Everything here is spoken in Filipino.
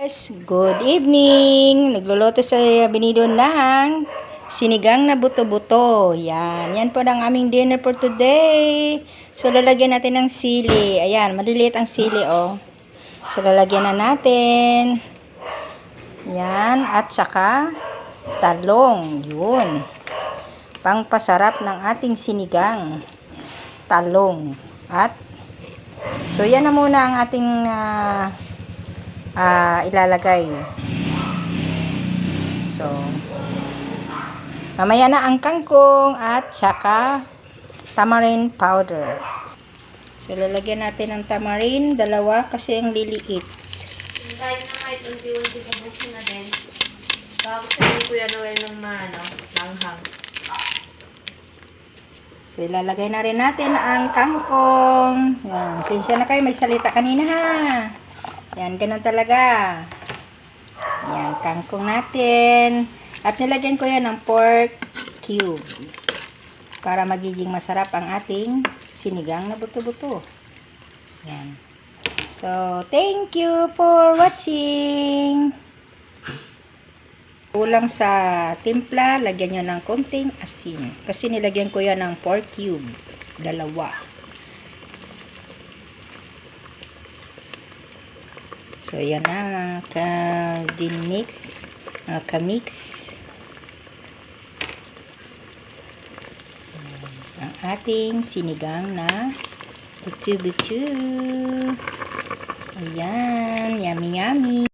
Guys, good evening. Nagluluto sa Binido ng sinigang na buto-buto. Yan po ang aming dinner for today. So, lalagyan natin ng sili. Ayan, maliliit ang sili, oh. So, lalagyan na natin. Yan, at saka talong. Yun. Pangpasarap ng ating sinigang. Talong. At, so, yan na muna ang ating ilalagay. So, mamaya na ang kangkong at saka tamarind powder. So, lalagyan natin ng tamarind, dalawa kasi ang liliit. Kahit na kahit unti-unti kabusin na din. Bago sabihin Kuya Noel ng langhang. So, ilalagay na rin natin ang kangkong. Yan, sinsya na kayo, may salita kanina ha. Yan, ganun talaga. Yan, kangkong natin. At nilagyan ko yan ng pork cube. Para magiging masarap ang ating sinigang na buto-buto. Yan. So, thank you for watching. Kulang sa timpla, lagyan nyo ng konting asin. Kasi nilagyan ko yan ng pork cube. Dalawa. So, yan na, ka-mix. Ang ating sinigang na buto-buto. Ayan, yummy yummy.